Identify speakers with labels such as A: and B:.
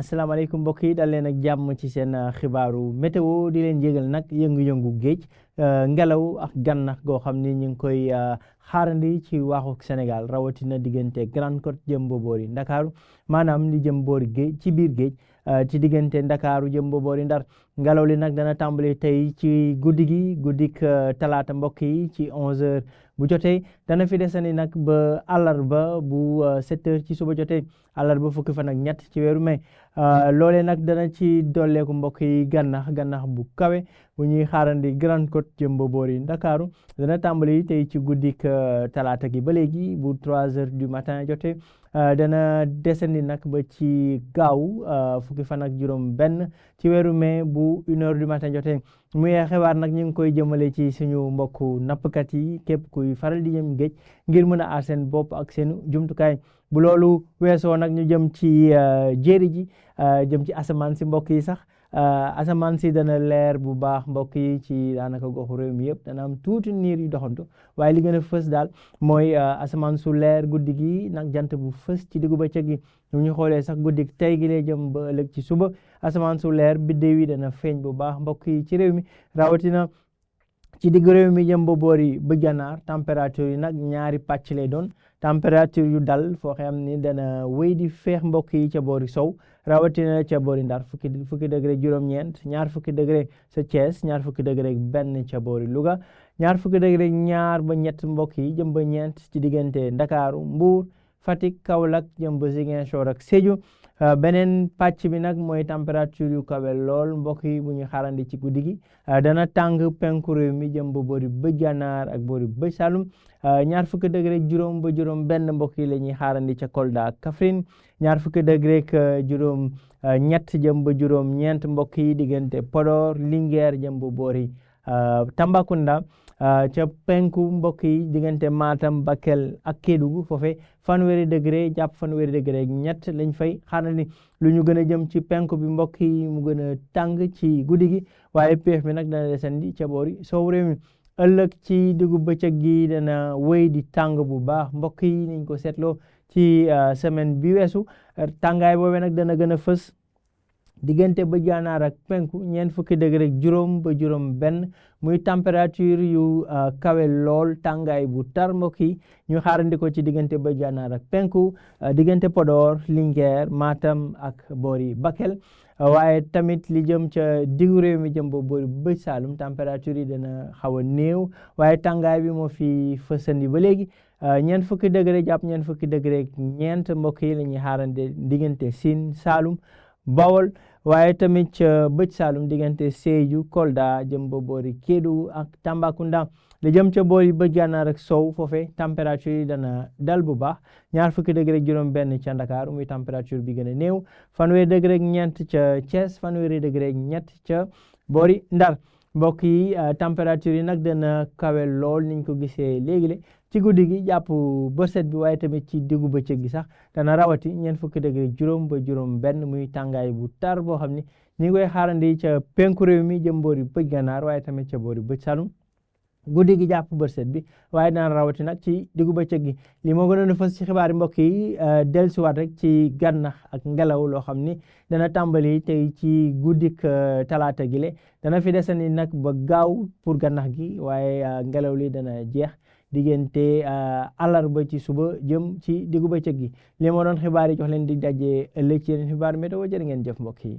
A: asalaamaaleykum mbokk yi dal leen ak jàmm ci seen xibaaru météo di leen jégal nag yëngu-yëngu géej ngelaw ak gànnax goo xam ni ñu ngi koy xaarandi ci waaxu Sénégal rawatina diggante Grande Côte jëm ba boori Ndakaaru maanaam li jëm boori géej ci biir géej ci diggante Ndakaaru jëm ba boori Ndar ngelaw li nag dana tàmbali tey ci guddik talaata mbokk yi ci 11h bu jotee dana fi desandi nag ba àllarba bu 7h ci suba jotee àllarba fukki fan ak ñett ci weeru mai loolee nag dana ci dolleeku mbokk yi gànnax bu kawe bu ñuy xaarandi Grande Côte jëm ba boori Ndakaaru dana tàmbali tey ci guddik talaata gi ba léegi bu 3h du matin jotee dana desandi nag ba ci gaaw fukki fan ak juróom benn ci weeru mai bu 1h du matin jotee muy xibaar nag ñu ngi koy jëmale ci suñu mbokku nappkat yi képp kuy faral di jëm géej ngir mën a aar seen bopp ak seen jumtukaay bu loolu weesoo nag ñu jëm ci jéeri ji jëm ci asamaan si mbokk yi sax asamaan si dana leer bu baax mbokk yi ci daanaka goxu réew mi yëpp dana am tuuti niir yu doxantu waaye li gën a fës daal mooy asamaan su leer guddi gi nag jant bu fës ci diggu bëccëg gi ñu xoolee sax guddi tey gi lay jëm ba ëllëg ci suba asamaan su leer biddéew yi dana feeñ bu baax mbokk yi ci réew mi rawatina ci diggu réew mi jëm ba boori ba gànnaar température yi nag ñaari pàcc lay doon température yu dal foo xam ni dana wéy di feex mbokk yi ca boori sow rawatina ca boori Ndar fukki degré juróom-ñeent ñaar fukki degré sa Thiès ñaar fukki degré benn ca boori Louga ñaar fukki degré ñaar ba ñett mbokk yi jëm ba ñeent ci diggante Ndakaaru Mbuur Fatick Kaolack jëm ba Ziguinchor ak Sédhiou beneen pàcc bi nag mooy température yu kawe lool mbokk yi bu ñu xaarandi ci guddi gi dana tàng penku réew mi jëm ba boori bëj gànnaar ak boori bëj Saloum ñaar fukki degré juróom ba juróom benn mbokk yi la ñuy xaarandi ca Kolda ak Kaffrine ñaar fukki degré juróom ñett jëm ba juróom ñeent mbokk yi diggante Podor Linguère jëm ba boori Tambacounda ca penku mbokk yi diggante Matam Bakel ak Kédougou foofee fanweeri degré jàpp fanweeri degré ñett lañ fay xaarandi lu ñu gën a jëm ci penku bi mbokk yi mu gën a tàng ci guddi gi waaye peef bi nag dana desandi ca boori soow réew mi ëllëg ci diggu bëccëg gi dana wéy di tàng bu baax mbokk yi niñ ko seetloo ci semaine bi weesu tàngaay boobee nag dana gën a fës diggante ba gànnaar ak penku ñeent fukki degré juróom ba juróom benn muy température yu kawe lool tàngaay bu tar mbokk yi ñu xaarandi ko ci diggante ba gànnaar ak penku diggante Podor Linguère Matam ak boori Bakel waaye tamit li jëm ca diggu réew mi jëm ba boori bëj Saalum température yi dana xaw a néew waaye tàngaay bi moo fi fësandi ba léegi ñeent fukki degré jàpp ñeent fukki degré ñeent mbokk yi la ñuy xaarandi diggante Sine Saalum Bawol waaye tamit ca bëj Saalum diggante Sédhiou Kolda jëm ba boori Kédougou ak Tambacounda li jëm ca boori bëj gànnaar ak sow foofee température yi dana dal bu baax ñaar fukki degré juróom benn ca Ndakaaru muy température bi gën a néew fanweeri degré ñeent ca Thiès fanweeri degré ñett ca boori Ndar mbokk yi température yi nag dana kawe lool niñ ko gisee léegi ci guddi gi jàpp bërset bi waaye tamit ci diggu bëccëg gi sax dana rawati ñeent fukki degré juróom ba juróom benn muy tàngaay bu tar boo xam ni ñi ngi koy xaarandi ca penku réew mi jëm boori bëj gànnaar waaye tamit ca boori bëj Saalum guddi gi jàpp bërset bi waaye dana rawati nag ci diggu bëccëg gi li moo gënoon a fës ci xibaar yi mbokk yi dellusiwaat rek ci gànnax ak ngelaw loo xam ni dana tàmbali tey ci guddik talaata gi le dana fi desandi nag ba gaaw pour gànnax gi waaye ngelaw li dana jeex diggante àllarba ci suba jëm ci diggu bëccëg gi li moo doon xibaar yi jox leen di daje ëllëg ci yeneen xibaar météo jërë ngeen jëf mbokk yi